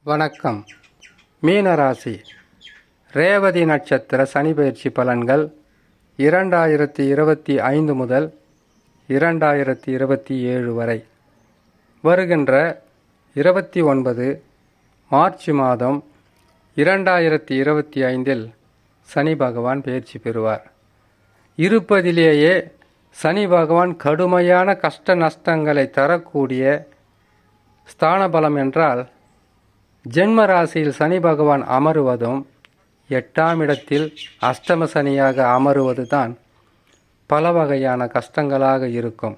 வணக்கம். மீனராசி ரேவதி நட்சத்திர சனி பயிற்சி பலன்கள் 2025 முதல் 2027 வரை. வருகின்ற 29 மார்ச் மாதம் 2025 சனி பகவான் பயிற்சி பெறுவார். இருப்பதிலேயே சனி பகவான் கடுமையான கஷ்ட நஷ்டங்களை தரக்கூடிய ஸ்தான பலம் என்றால், ஜென்ம ராசியில் சனி பகவான் அமருவதும் 8ஆம் இடத்தில் அஷ்டம சனியாக அமருவது தான் பல வகையான கஷ்டங்களாக இருக்கும்.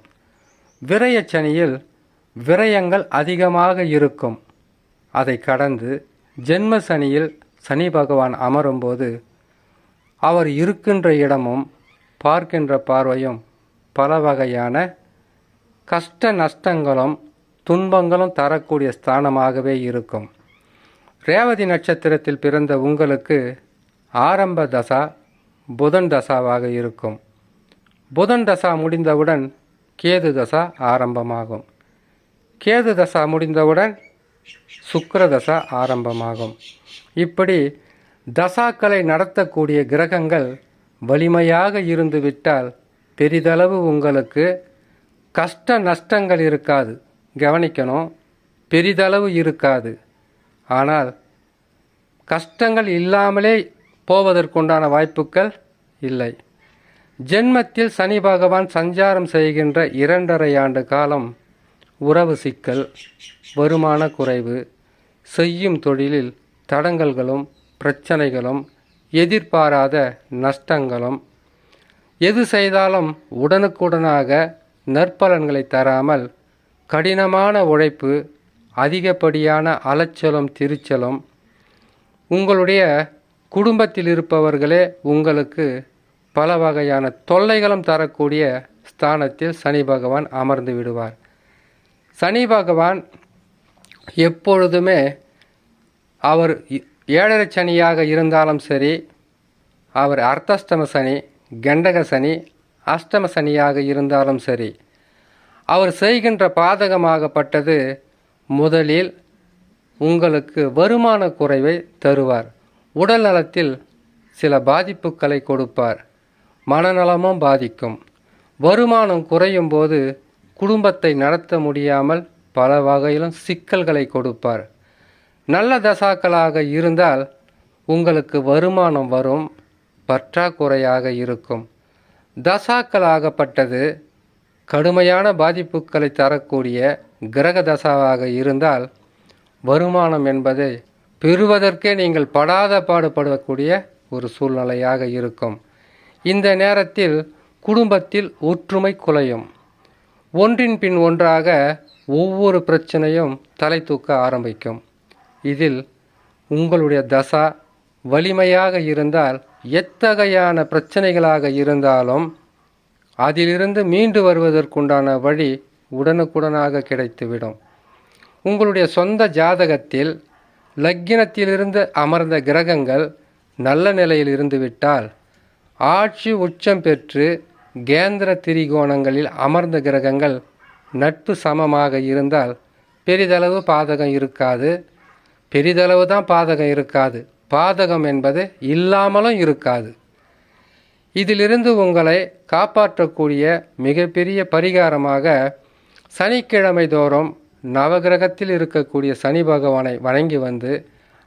விரய சனியில் விரயங்கள் அதிகமாக இருக்கும். அதை கடந்து ஜென்ம சனியில் சனி பகவான் அமரும்போது அவர் இருக்கின்ற இடமும் பார்க்கின்ற பார்வையும் பல வகையான கஷ்ட நஷ்டங்களும் துன்பங்களும் தரக்கூடிய ஸ்தானமாகவே இருக்கும். ரேவதி நட்சத்திரத்தில் பிறந்த உங்களுக்கு ஆரம்ப தசா புதன் தசாவாக இருக்கும். புதன் தசா முடிந்தவுடன் கேது தசா ஆரம்பமாகும். கேது தசா முடிந்தவுடன் சுக்கிர தசா ஆரம்பமாகும். இப்படி தசாக்களை நடத்தக்கூடிய கிரகங்கள் வலிமையாக இருந்துவிட்டால் பெரிதளவு உங்களுக்கு கஷ்ட நஷ்டங்கள் இருக்காது. கவனிக்கணும், பெரிதளவு இருக்காது. ஆனால் கஷ்டங்கள் இல்லாமலே போவதற்குண்டான வாய்ப்புகள் இல்லை. ஜென்மத்தில் சனி பகவான் சஞ்சாரம் செய்கின்ற 2.5 ஆண்டு காலம் உறவு சிக்கல், வருமான குறைவு, செய்யும் தொழிலில் தடங்கல்களும் பிரச்சனைகளும், எதிர்பாராத நஷ்டங்களும், எது செய்தாலும் உடனுக்குடனாக நற்பலன்களை தராமல் கடினமான உழைப்பு, அதிகப்படியான அலைச்சலும் திருச்சலும், உங்களுடைய குடும்பத்தில் இருப்பவர்களே உங்களுக்கு பல வகையான தொல்லைகளும் தரக்கூடிய ஸ்தானத்தில் சனி பகவான் அமர்ந்து விடுவார். சனி பகவான் எப்பொழுதுமே அவர் 7.5 சனியாக இருந்தாலும் சரி, அவர் அர்த்தஷ்டம சனி, கண்டக சனி, அஷ்டம சனியாக இருந்தாலும் சரி, அவர் செய்கின்ற பாதகமாகப்பட்டது முதலில் உங்களுக்கு வருமான குறைவை தருவார். உடல் நலத்தில் சில பாதிப்புகளை கொடுப்பார். மனநலமும் பாதிக்கும். வருமானம் குறையும் போது குடும்பத்தை நடத்த முடியாமல் பல வகையிலும் சிக்கல்களை கொடுப்பார். நல்ல தசாக்களாக இருந்தால் உங்களுக்கு வருமானம் வரும், பற்றாக்குறையாக இருக்கும். தசாக்களாகப்பட்டது கடுமையான பாதிப்புகளை தரக்கூடிய கிரக தசாவாக இருந்தால் வருமானம் என்பதை பெறுவதற்கே நீங்கள் படாத பாடுபடக்கூடிய ஒரு சூழ்நிலையாக இருக்கும். இந்த நேரத்தில் குடும்பத்தில் ஒற்றுமை குலையும். ஒன்றின் பின் ஒன்றாக ஒவ்வொரு பிரச்சனையும் தலை தூக்க ஆரம்பிக்கும். இதில் உங்களுடைய தசா வலிமையாக இருந்தால் எத்தகையான பிரச்சனைகளாக இருந்தாலும் அதிலிருந்து மீண்டு வருவதற்குண்டான வழி உடனுக்குடனாக கிடைத்துவிடும். உங்களுடைய சொந்த ஜாதகத்தில் லக்கினத்திலிருந்து அமர்ந்த கிரகங்கள் நல்ல நிலையில் இருந்துவிட்டால், ஆட்சி உச்சம் பெற்று கேந்திர திரிகோணங்களில் அமர்ந்த கிரகங்கள் நட்பு சமமாக இருந்தால் பெரிதளவு பாதகம் இருக்காது. பெரிதளவு தான் பாதகம் இருக்காது. பாதகம் என்பது இல்லாமலும் இருக்காது. இதிலிருந்து உங்களை காப்பாற்றக்கூடிய மிகப்பெரிய பரிகாரமாக சனிக்கிழமை தோறும் நவகிரகத்தில் இருக்கக்கூடிய சனி பகவானை வணங்கி வந்து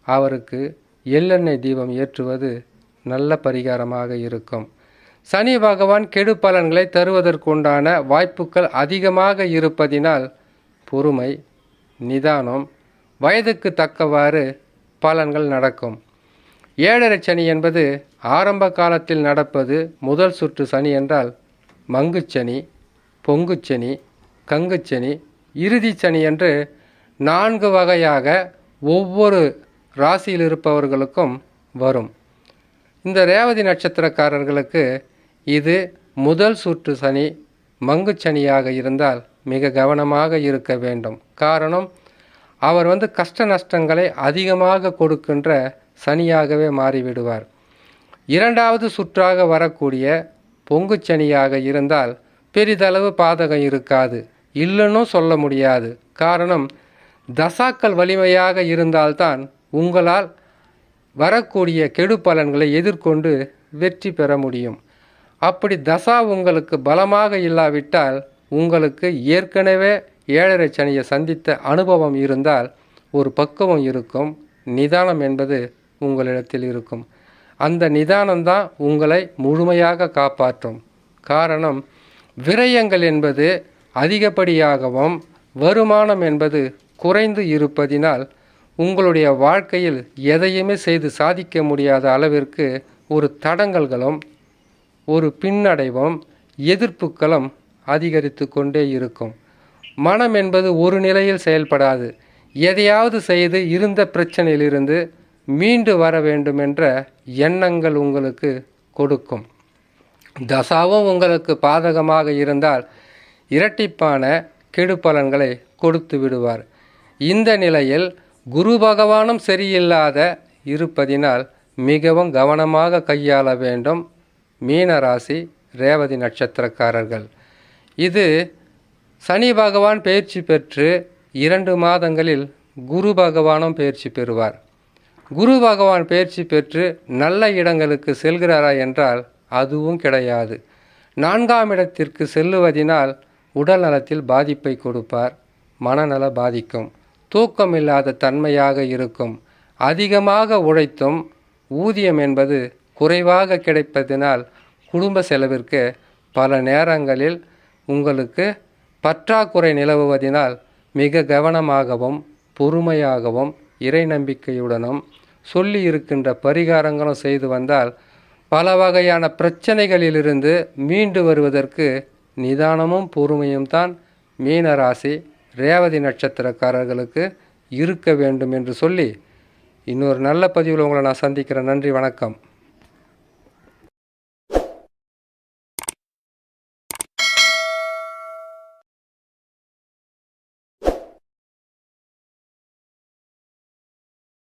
அவருக்கு எள்ளெண்ணெய் தீபம் ஏற்றுவது நல்ல பரிகாரமாக இருக்கும். சனி பகவான் கெடு பலன்களை தருவதற்குண்டான வாய்ப்புகள் அதிகமாக இருப்பதினால் பொறுமை, நிதானம், வயதுக்கு தக்கவாறு பலன்கள் நடக்கும். 7.5 சனி என்பது ஆரம்ப காலத்தில் நடப்பது முதல் சுற்று சனி என்றால் மங்குச்சனி, பொங்குச்சனி, கங்குச்சனி, இறுதி சனி என்று 4 வகையாக ஒவ்வொரு ராசியில் இருப்பவர்களுக்கும் வரும். இந்த ரேவதி நட்சத்திரக்காரர்களுக்கு இது முதல் சுற்று சனி மங்குச்சனியாக இருந்தால் மிக கவனமாக இருக்க வேண்டும். காரணம், அவர் கஷ்ட நஷ்டங்களை அதிகமாக கொடுக்கின்ற சனியாகவே மாறிவிடுவார். 2வது சுற்றாக வரக்கூடிய பொங்குச்சனியாக இருந்தால் பெரிதளவு பாதகம் இருக்காது, இல்லைன்னு சொல்ல முடியாது. காரணம், தசாக்கள் வலிமையாக இருந்தால்தான் உங்களால் வரக்கூடிய கெடு பலன்களை எதிர்கொண்டு வெற்றி பெற முடியும். அப்படி தசா உங்களுக்கு பலமாக இல்லாவிட்டால், உங்களுக்கு ஏற்கனவே 7.5 சனியை சந்தித்த அனுபவம் இருந்தால் ஒரு பக்குவம் இருக்கும், நிதானம் என்பது உங்களிடத்தில் இருக்கும். அந்த நிதானம்தான் உங்களை முழுமையாக காப்பாற்றும். காரணம், விரயங்கள் என்பது அதிகப்படியாகவும் வருமானம் என்பது குறைந்து இருப்பதினால் உங்களுடைய வாழ்க்கையில் எதையுமே செய்து சாதிக்க முடியாத அளவிற்கு ஒரு தடங்கல்களும் ஒரு பின்னடைவும் எதிர்ப்புகளும் அதிகரித்து கொண்டே இருக்கும். மனம் என்பது ஒரு நிலையில் செயல்படாது. எதையாவது செய்து இருந்த பிரச்சனையிலிருந்து மீண்டு வர வேண்டும் என்ற எண்ணங்கள் உங்களுக்கு கொடுக்கும். தசாவும் உங்களுக்கு பாதகமாக இருந்தால் இரட்டிப்பான கெடு பலன்களை கொடுத்து விடுவார். இந்த நிலையில் குரு பகவானும் சரியில்லாத இருப்பதினால் மிகவும் கவனமாக கையாள வேண்டும் மீனராசி ரேவதி நட்சத்திரக்காரர்கள். இது சனி பகவான் பயிற்சி பெற்று 2 மாதங்களில் குரு பகவானும் பயிற்சி பெறுவார். குரு பகவான் பயிற்சி பெற்று நல்ல இடங்களுக்கு செல்கிறாரா என்றால் அதுவும் கிடையாது. 4ஆம் இடத்திற்கு செல்லுவதினால் உடல் நலத்தில் பாதிப்பை கொடுப்பார். மனநல பாதிக்கும். தூக்கமில்லாத தன்மையாக இருக்கும். அதிகமாக உழைத்தும் ஊதியம் என்பது குறைவாக கிடைப்பதினால் குடும்ப செலவிற்கு பல நேரங்களில் உங்களுக்கு பற்றாக்குறை நிலவுவதினால் மிக கவனமாகவும் பொறுமையாகவும் இறை நம்பிக்கையுடனும் சொல்லி இருக்கின்ற பரிகாரங்களும் செய்து வந்தால் பல வகையான பிரச்சனைகளிலிருந்து மீண்டு வருவதற்கு நிதானமும் பொறுமையும் தான் மீனராசி ரேவதி நட்சத்திரக்காரர்களுக்கு இருக்க வேண்டும் என்று சொல்லி இன்னொரு நல்ல பதிவில் உங்களை நான் சந்திக்கிறேன். நன்றி, வணக்கம்.